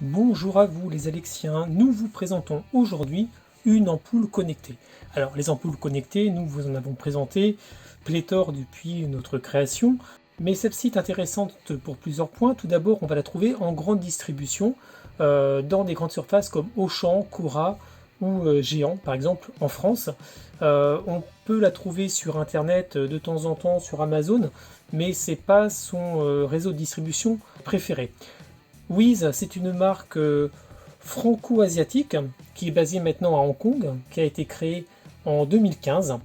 Bonjour à vous les Alexiens, nous vous présentons aujourd'hui une ampoule connectée. Alors les ampoules connectées, nous vous en avons présenté pléthore depuis notre création, mais celle-ci est intéressante pour plusieurs points. Tout d'abord, on va la trouver en grande distribution dans des grandes surfaces comme Auchan, Cora ou Géant par exemple en France. On peut la trouver sur internet de temps en temps sur Amazon, mais c'est pas son réseau de distribution préféré. Wiz, c'est une marque franco-asiatique qui est basée maintenant à Hong Kong, qui a été créée en 2015.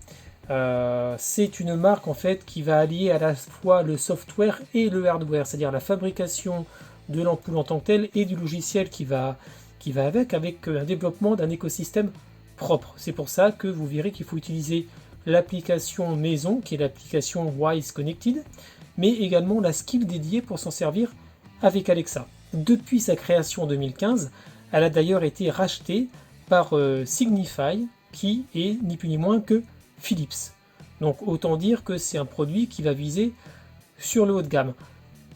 C'est une marque en fait qui va allier à la fois le software et le hardware, c'est-à-dire la fabrication de l'ampoule en tant que telle et du logiciel qui va avec un développement d'un écosystème propre. C'est pour ça que vous verrez qu'il faut utiliser l'application maison, qui est l'application Wiz Connected, mais également la skill dédiée pour s'en servir avec Alexa. Depuis sa création en 2015, elle a d'ailleurs été rachetée par Signify, qui est ni plus ni moins que Philips. Donc autant dire que c'est un produit qui va viser sur le haut de gamme.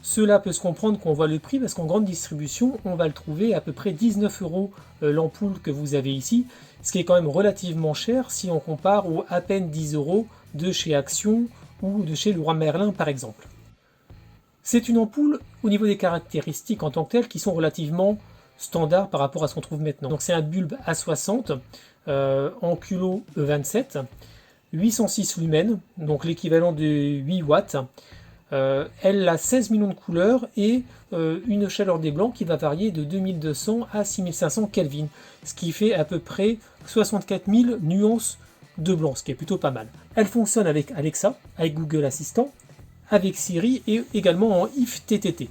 Cela peut se comprendre qu'on voit le prix parce qu'en grande distribution, on va le trouver à peu près 19 € l'ampoule que vous avez ici, ce qui est quand même relativement cher si on compare aux à peine 10 € de chez Action ou de chez Leroy Merlin par exemple. C'est une ampoule au niveau des caractéristiques en tant que telles qui sont relativement standards par rapport à ce qu'on trouve maintenant. Donc c'est un bulbe A60 en culot E27, 806 lumens, donc l'équivalent de 8 watts. Elle a 16 millions de couleurs et une chaleur des blancs qui va varier de 2200 à 6500 Kelvin, ce qui fait à peu près 64 000 nuances de blanc, ce qui est plutôt pas mal. Elle fonctionne avec Alexa, avec Google Assistant, avec Siri et également en if TTT.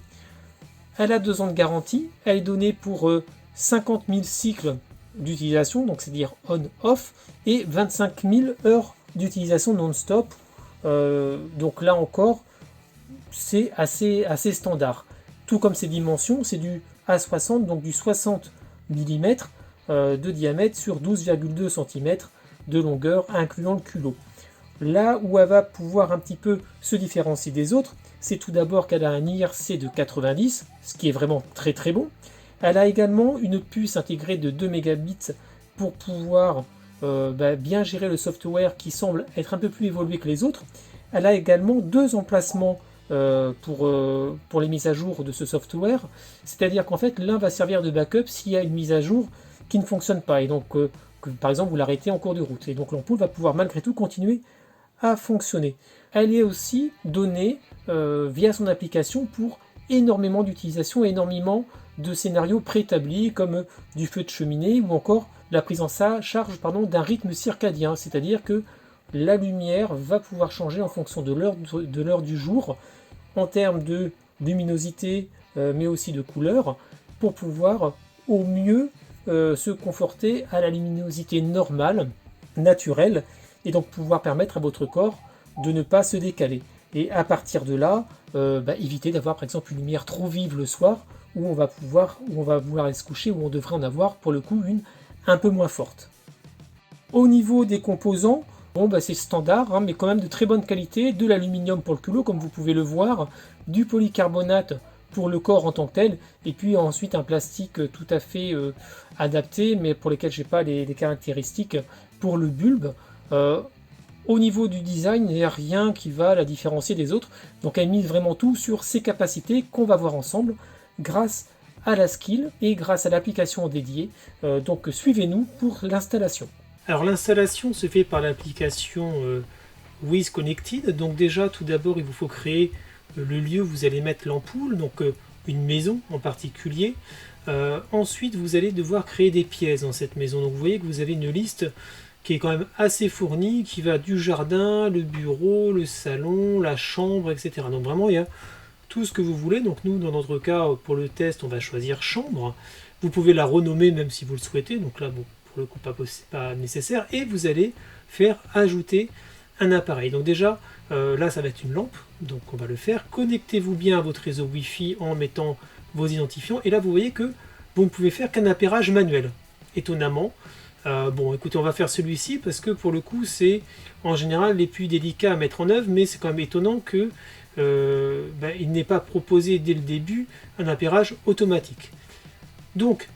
Elle a 2 ans de garantie, elle est donnée pour 50 000 cycles d'utilisation, donc c'est-à-dire on-off, et 25 000 heures d'utilisation non-stop. Donc là encore, c'est assez standard. Tout comme ses dimensions, c'est du A60, donc du 60 mm de diamètre sur 12,2 cm de longueur, incluant le culot. Là où elle va pouvoir un petit peu se différencier des autres, c'est tout d'abord qu'elle a un IRC de 90, ce qui est vraiment très très bon. Elle a également une puce intégrée de 2 mégabits pour pouvoir bien gérer le software qui semble être un peu plus évolué que les autres. Elle a également 2 emplacements pour les mises à jour de ce software, c'est-à-dire qu'en fait l'un va servir de backup s'il y a une mise à jour qui ne fonctionne pas et donc que par exemple vous l'arrêtez en cours de route et donc l'ampoule va pouvoir malgré tout continuer à fonctionner. Elle est aussi donnée via son application pour énormément d'utilisation, énormément de scénarios préétablis comme du feu de cheminée ou encore la prise en charge d'un rythme circadien, c'est-à-dire que la lumière va pouvoir changer en fonction de l'heure du jour en termes de luminosité mais aussi de couleur pour pouvoir au mieux se conforter à la luminosité normale, naturelle, et donc pouvoir permettre à votre corps de ne pas se décaler. Et à partir de là, éviter d'avoir par exemple une lumière trop vive le soir où on va vouloir aller se coucher, où on devrait en avoir pour le coup une un peu moins forte. Au niveau des composants, c'est standard, mais quand même de très bonne qualité, de l'aluminium pour le culot comme vous pouvez le voir, du polycarbonate pour le corps en tant que tel, et puis ensuite un plastique tout à fait adapté, mais pour lesquels je n'ai pas les caractéristiques pour le bulbe. Au niveau du design, il n'y a rien qui va la différencier des autres, donc elle mise vraiment tout sur ses capacités qu'on va voir ensemble grâce à la skill et grâce à l'application dédiée. Donc suivez-nous pour l'installation. Alors l'installation se fait par l'application Wiz Connected. Donc déjà tout d'abord il vous faut créer le lieu où vous allez mettre l'ampoule, donc une maison en particulier. Ensuite vous allez devoir créer des pièces dans cette maison. Donc vous voyez que vous avez une liste qui est quand même assez fournie, qui va du jardin, le bureau, le salon, la chambre, etc. Donc vraiment il y a tout ce que vous voulez. Donc nous dans notre cas pour le test on va choisir chambre. Vous pouvez la renommer même si vous le souhaitez, donc là bon, pour le coup pas nécessaire, et vous allez faire ajouter un appareil. Donc déjà là ça va être une lampe, donc on va le faire. Connectez-vous bien à votre réseau Wi-Fi en mettant vos identifiants, et là vous voyez que vous ne pouvez faire qu'un appairage manuel, étonnamment. Écoutez, on va faire celui-ci parce que pour le coup c'est en général les plus délicats à mettre en œuvre, mais c'est quand même étonnant que il n'est pas proposé dès le début un appairage automatique. Donc,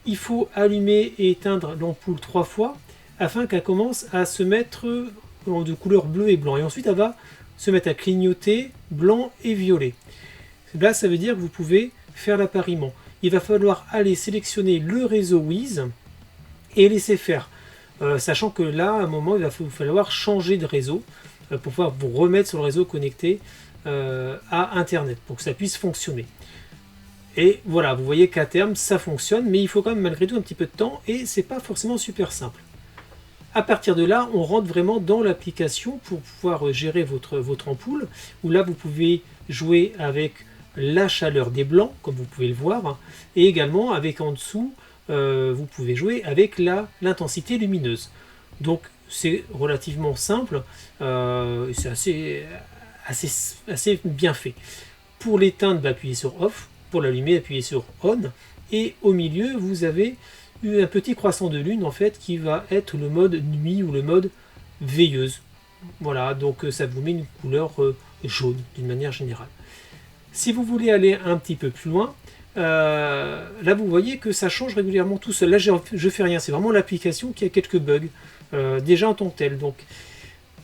il faut allumer et éteindre l'ampoule 3 fois afin qu'elle commence à se mettre de couleur bleu et blanc. Et ensuite, elle va se mettre à clignoter blanc et violet. Là, ça veut dire que vous pouvez faire l'appariement. Il va falloir aller sélectionner le réseau Wiz et laisser faire. Sachant que là, à un moment, il va falloir changer de réseau pour pouvoir vous remettre sur le réseau connecté à Internet pour que ça puisse fonctionner. Et voilà, vous voyez qu'à terme, ça fonctionne, mais il faut quand même malgré tout un petit peu de temps et c'est pas forcément super simple. À partir de là, on rentre vraiment dans l'application pour pouvoir gérer votre ampoule, où là, vous pouvez jouer avec la chaleur des blancs, comme vous pouvez le voir, et également avec en dessous, vous pouvez jouer avec l'intensité lumineuse. Donc, c'est relativement simple, c'est assez bien fait. Pour l'éteindre, appuyez sur Off. Pour l'allumer, appuyez sur On. Et au milieu, vous avez un petit croissant de lune en fait qui va être le mode nuit ou le mode veilleuse. Voilà, donc ça vous met une couleur jaune d'une manière générale. Si vous voulez aller un petit peu plus loin, là vous voyez que ça change régulièrement tout seul. Là je fais rien, c'est vraiment l'application qui a quelques bugs déjà en tant que tel. Donc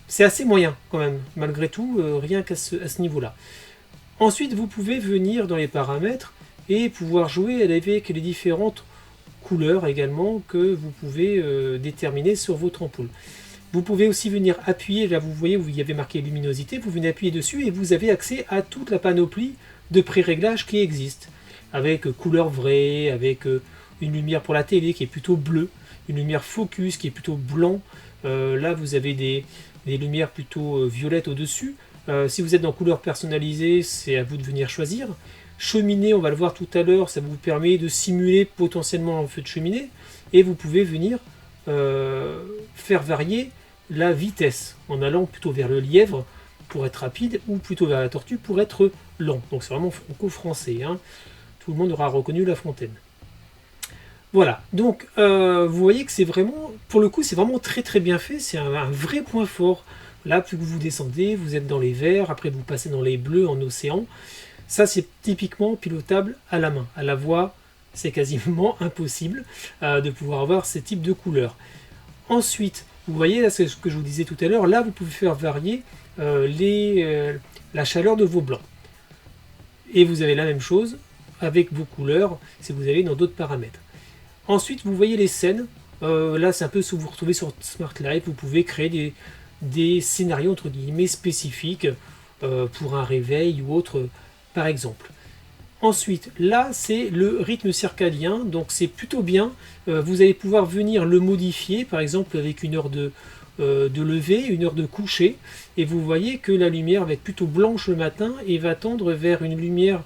c'est assez moyen quand même, malgré tout, rien qu'à ce niveau-là. Ensuite, vous pouvez venir dans les paramètres et pouvoir jouer avec les différentes couleurs également que vous pouvez déterminer sur votre ampoule. Vous pouvez aussi venir appuyer, là vous voyez où il y avait marqué luminosité, vous venez appuyer dessus et vous avez accès à toute la panoplie de pré-réglages qui existe. Avec couleur vraie, avec une lumière pour la télé qui est plutôt bleue, une lumière focus qui est plutôt blanc. Là vous avez des lumières plutôt violettes au-dessus. Si vous êtes dans couleur personnalisée, c'est à vous de venir choisir. Cheminée, on va le voir tout à l'heure, ça vous permet de simuler potentiellement un feu de cheminée. Et vous pouvez venir faire varier la vitesse en allant plutôt vers le lièvre pour être rapide ou plutôt vers la tortue pour être lent. Donc c'est vraiment franco-français. Hein. Tout le monde aura reconnu La Fontaine. Voilà, donc vous voyez que c'est vraiment, pour le coup, c'est vraiment très très bien fait. C'est un vrai point fort. Là, plus que vous descendez, vous êtes dans les verts, après vous passez dans les bleus en océan. Ça, c'est typiquement pilotable à la main. À la voix, c'est quasiment impossible de pouvoir avoir ce type de couleurs. Ensuite, vous voyez, là, c'est ce que je vous disais tout à l'heure, là, vous pouvez faire varier la chaleur de vos blancs. Et vous avez la même chose avec vos couleurs, si vous allez dans d'autres paramètres. Ensuite, vous voyez les scènes. Là, c'est un peu ce que vous retrouvez sur Smart Life. Vous pouvez créer des scénarios entre guillemets spécifiques pour un réveil ou autre par exemple. Ensuite, là c'est le rythme circadien, donc c'est plutôt bien. Vous allez pouvoir venir le modifier, par exemple avec une heure de lever, une heure de coucher, et vous voyez que la lumière va être plutôt blanche le matin et va tendre vers une lumière,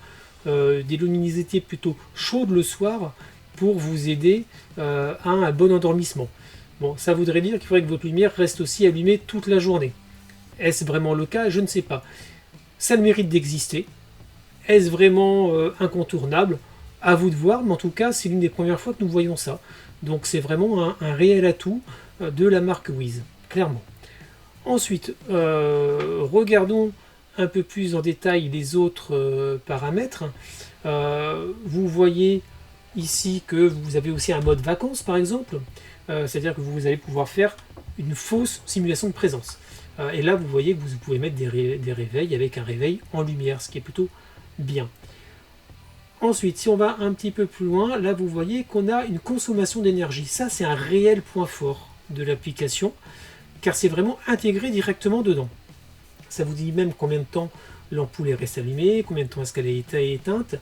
des luminosités plutôt chaudes le soir pour vous aider à un bon endormissement. Bon, ça voudrait dire qu'il faudrait que votre lumière reste aussi allumée toute la journée. Est-ce vraiment le cas? Je ne sais pas. Ça a le mérite d'exister. Est-ce vraiment incontournable? À vous de voir, mais en tout cas, c'est l'une des premières fois que nous voyons ça. Donc c'est vraiment un réel atout de la marque Wiz, clairement. Ensuite, regardons un peu plus en détail les autres paramètres. Vous voyez ici que vous avez aussi un mode vacances, par exemple. C'est-à-dire que vous allez pouvoir faire une fausse simulation de présence. Et là, vous voyez que vous pouvez mettre des réveils avec un réveil en lumière, ce qui est plutôt bien. Ensuite, si on va un petit peu plus loin, là, vous voyez qu'on a une consommation d'énergie. Ça, c'est un réel point fort de l'application, car c'est vraiment intégré directement dedans. Ça vous dit même combien de temps l'ampoule est restée allumée, combien de temps est-ce qu'elle est éteinte.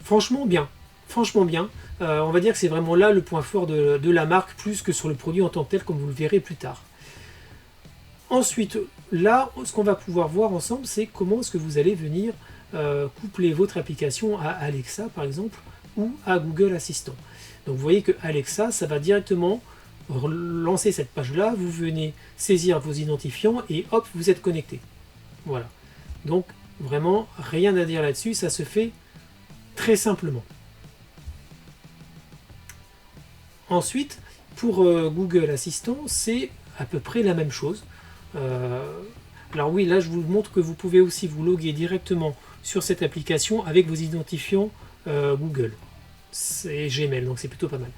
Franchement, bien. Franchement bien, on va dire que c'est vraiment là le point fort de la marque, plus que sur le produit en tant que tel, comme vous le verrez plus tard. Ensuite, là, ce qu'on va pouvoir voir ensemble, c'est comment est-ce que vous allez venir coupler votre application à Alexa, par exemple, ou à Google Assistant. Donc vous voyez que Alexa, ça va directement lancer cette page-là, vous venez saisir vos identifiants et hop, vous êtes connecté. Voilà. Donc vraiment, rien à dire là-dessus, ça se fait très simplement. Ensuite, pour Google Assistant, c'est à peu près la même chose. Alors oui, là je vous montre que vous pouvez aussi vous loguer directement sur cette application avec vos identifiants Google. c'est Gmail, donc c'est plutôt pas mal.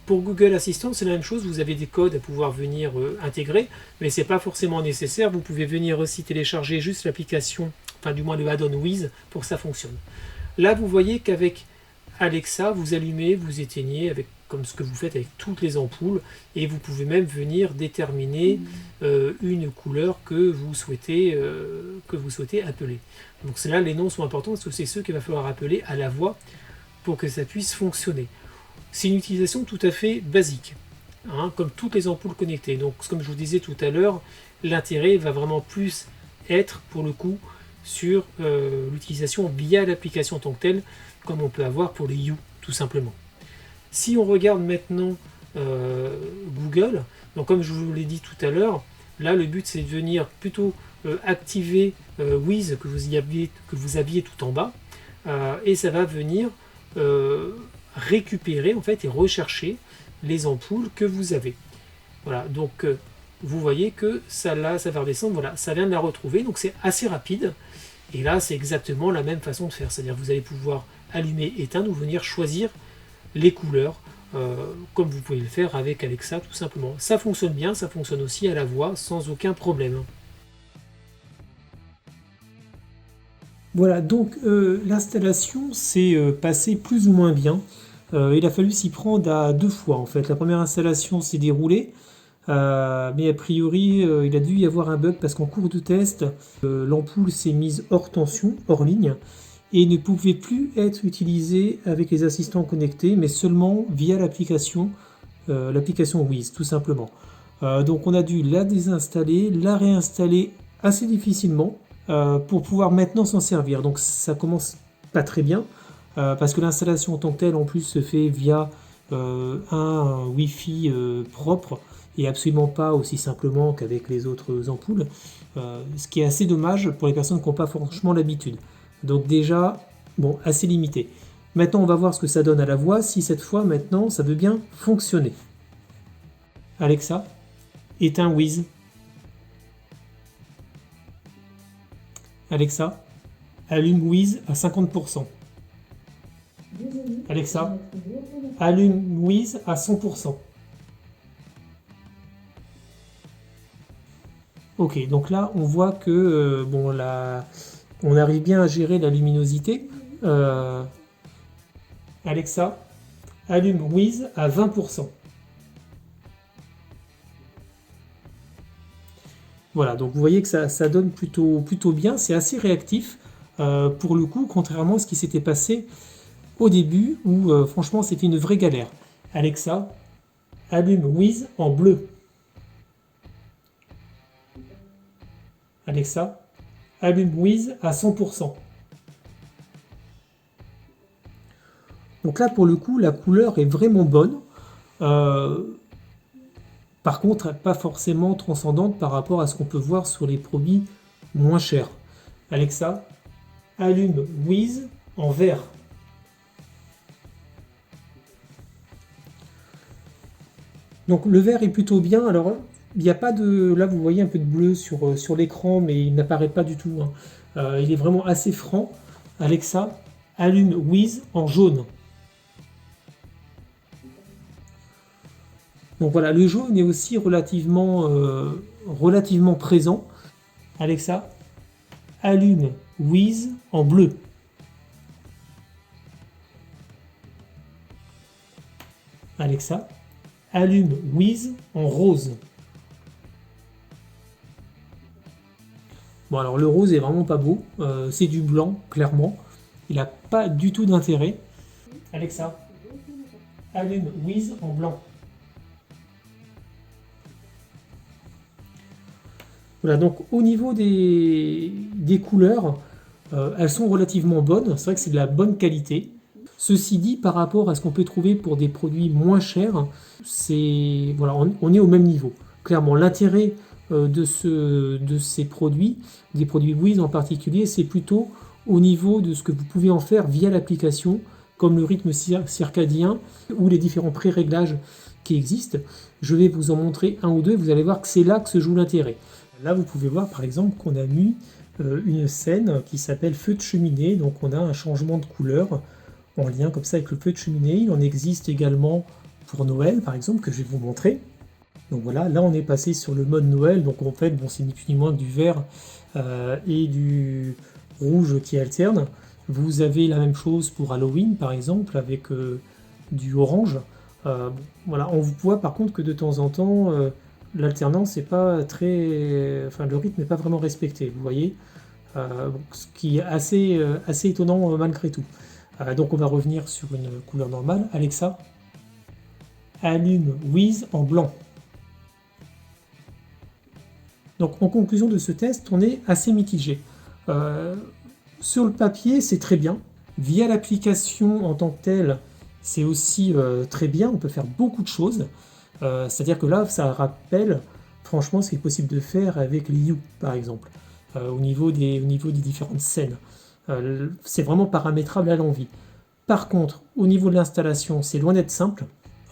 Pour Google Assistant, c'est la même chose, vous avez des codes à pouvoir venir intégrer, mais c'est pas forcément nécessaire, vous pouvez venir aussi télécharger juste l'application, enfin du moins le add-on Wiz pour que ça fonctionne. Là, vous voyez qu'avec Alexa, vous allumez, vous éteignez, comme ce que vous faites avec toutes les ampoules, et vous pouvez même venir déterminer une couleur que vous souhaitez appeler. Donc là, les noms sont importants parce que c'est ceux qu'il va falloir appeler à la voix pour que ça puisse fonctionner. C'est une utilisation tout à fait basique, hein, comme toutes les ampoules connectées. Donc, comme je vous disais tout à l'heure, l'intérêt va vraiment plus être, pour le coup, sur l'utilisation via l'application en tant que telle, comme on peut avoir pour les Hue, tout simplement. Si on regarde maintenant Google, donc comme je vous l'ai dit tout à l'heure, là le but c'est de venir plutôt activer Wiz que vous aviez tout en bas, et ça va venir récupérer en fait et rechercher les ampoules que vous avez. Voilà, donc vous voyez que ça va redescendre, voilà, ça vient de la retrouver, donc c'est assez rapide. Et là c'est exactement la même façon de faire, c'est-à-dire que vous allez pouvoir allumer, éteindre ou venir choisir les couleurs comme vous pouvez le faire avec Alexa tout simplement. Ça fonctionne bien, ça fonctionne aussi à la voix sans aucun problème. Voilà, donc l'installation s'est passée plus ou moins bien. Il a fallu s'y prendre à 2 fois en fait. La première installation s'est déroulée, mais a priori il a dû y avoir un bug parce qu'en cours de test, l'ampoule s'est mise hors tension, hors ligne, et ne pouvait plus être utilisée avec les assistants connectés, mais seulement via l'application Wiz, tout simplement. Donc on a dû la désinstaller, la réinstaller assez difficilement pour pouvoir maintenant s'en servir. Donc ça commence pas très bien, parce que l'installation en tant que telle en plus se fait via un Wi-Fi propre, et absolument pas aussi simplement qu'avec les autres ampoules, ce qui est assez dommage pour les personnes qui n'ont pas franchement l'habitude. Donc déjà, bon, assez limité. Maintenant, on va voir ce que ça donne à la voix, si cette fois, maintenant, ça veut bien fonctionner. Alexa, éteins Wiz. Alexa, allume Wiz à 50%. Alexa, allume Wiz à 100%. Ok, donc là, on voit que bon, on arrive bien à gérer la luminosité. Alexa, allume Wiz à 20%. Voilà, donc vous voyez que ça donne plutôt bien, c'est assez réactif pour le coup, contrairement à ce qui s'était passé au début où franchement c'était une vraie galère. Alexa, allume Wiz en bleu. Alexa, allume Wiz à 100%. Donc là, pour le coup, la couleur est vraiment bonne. Par contre, pas forcément transcendante par rapport à ce qu'on peut voir sur les produits moins chers. Alexa, allume Wiz en vert. Donc le vert est plutôt bien. Alors, il n'y a pas de... Là, vous voyez un peu de bleu sur l'écran, mais il n'apparaît pas du tout. Il est vraiment assez franc. Alexa, allume Wiz en jaune. Donc voilà, le jaune est aussi relativement présent. Alexa, allume Wiz en bleu. Alexa, allume Wiz en rose. Bon alors le rose est vraiment pas beau, c'est du blanc, clairement. Il n'a pas du tout d'intérêt. Alexa, allume Wiz en blanc. Voilà, donc au niveau des couleurs, elles sont relativement bonnes. C'est vrai que c'est de la bonne qualité. Ceci dit, par rapport à ce qu'on peut trouver pour des produits moins chers, voilà, on est au même niveau. Clairement, l'intérêt de ces produits, des produits Wiz en particulier, c'est plutôt au niveau de ce que vous pouvez en faire via l'application, comme le rythme circadien ou les différents pré-réglages qui existent. Je vais vous en montrer un ou deux et vous allez voir que c'est là que se joue l'intérêt. Là, vous pouvez voir par exemple qu'on a mis une scène qui s'appelle Feu de cheminée, donc on a un changement de couleur en lien comme ça avec le feu de cheminée. Il en existe également pour Noël, par exemple, que je vais vous montrer. Donc voilà, là on est passé sur le mode Noël, donc en fait, bon, c'est ni plus ni moins que du vert et du rouge qui alternent. Vous avez la même chose pour Halloween, par exemple, avec du orange. Voilà, on voit par contre que de temps en temps, l'alternance n'est pas très... Enfin, le rythme n'est pas vraiment respecté, vous voyez. Ce qui est assez étonnant malgré tout. Donc on va revenir sur une couleur normale. Alexa, allume Wiz en blanc. Donc en conclusion de ce test, on est assez mitigé. Sur le papier, c'est très bien. Via l'application en tant que telle, c'est aussi très bien. On peut faire beaucoup de choses. C'est-à-dire que là, ça rappelle franchement ce qui est possible de faire avec les You, par exemple, au niveau des différentes scènes. C'est vraiment paramétrable à l'envie. Par contre, au niveau de l'installation, c'est loin d'être simple.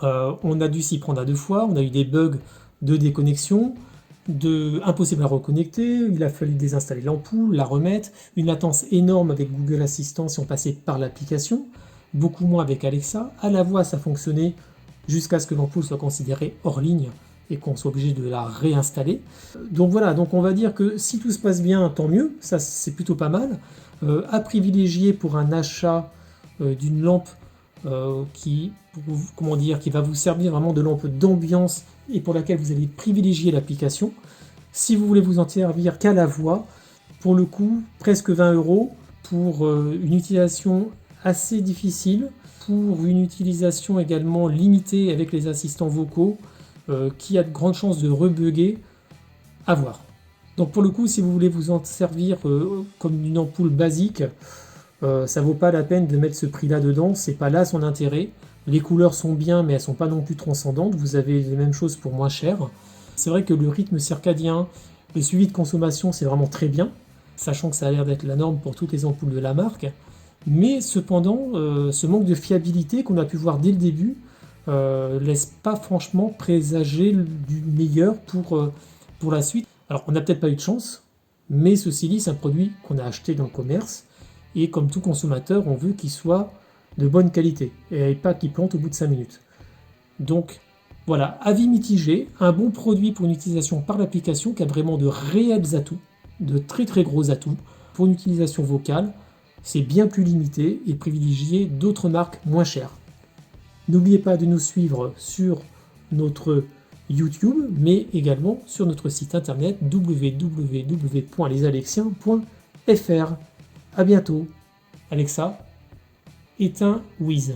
On a dû s'y prendre à 2 fois. On a eu des bugs de déconnexion, impossible à reconnecter, il a fallu désinstaller l'ampoule, la remettre, une latence énorme avec Google Assistant si on passait par l'application, beaucoup moins avec Alexa. À la voix, ça fonctionnait jusqu'à ce que l'ampoule soit considérée hors ligne et qu'on soit obligé de la réinstaller. Donc voilà, donc on va dire que si tout se passe bien, tant mieux, ça c'est plutôt pas mal. À privilégier pour un achat d'une lampe qui va vous servir vraiment de lampe d'ambiance et pour laquelle vous allez privilégier l'application. Si vous voulez vous en servir qu'à la voix, pour le coup, presque 20 € pour une utilisation assez difficile, pour une utilisation également limitée avec les assistants vocaux, qui a de grandes chances de rebugger, à voir. Donc pour le coup, si vous voulez vous en servir comme une ampoule basique, ça vaut pas la peine de mettre ce prix-là dedans, c'est pas là son intérêt. Les couleurs sont bien, mais elles sont pas non plus transcendantes. Vous avez les mêmes choses pour moins cher. C'est vrai que le rythme circadien, le suivi de consommation, c'est vraiment très bien, sachant que ça a l'air d'être la norme pour toutes les ampoules de la marque. Mais cependant, ce manque de fiabilité qu'on a pu voir dès le début laisse pas franchement présager du meilleur pour la suite. Alors, on n'a peut-être pas eu de chance, mais ceci dit, c'est un produit qu'on a acheté dans le commerce. Et comme tout consommateur, on veut qu'il soit de bonne qualité et pas qu'il plante au bout de 5 minutes. Donc voilà, avis mitigé, un bon produit pour une utilisation par l'application qui a vraiment de réels atouts, de très très gros atouts. Pour une utilisation vocale, c'est bien plus limité et privilégier d'autres marques moins chères. N'oubliez pas de nous suivre sur notre YouTube, mais également sur notre site internet www.lesalexiens.fr. À bientôt. Alexa, éteins Wiz.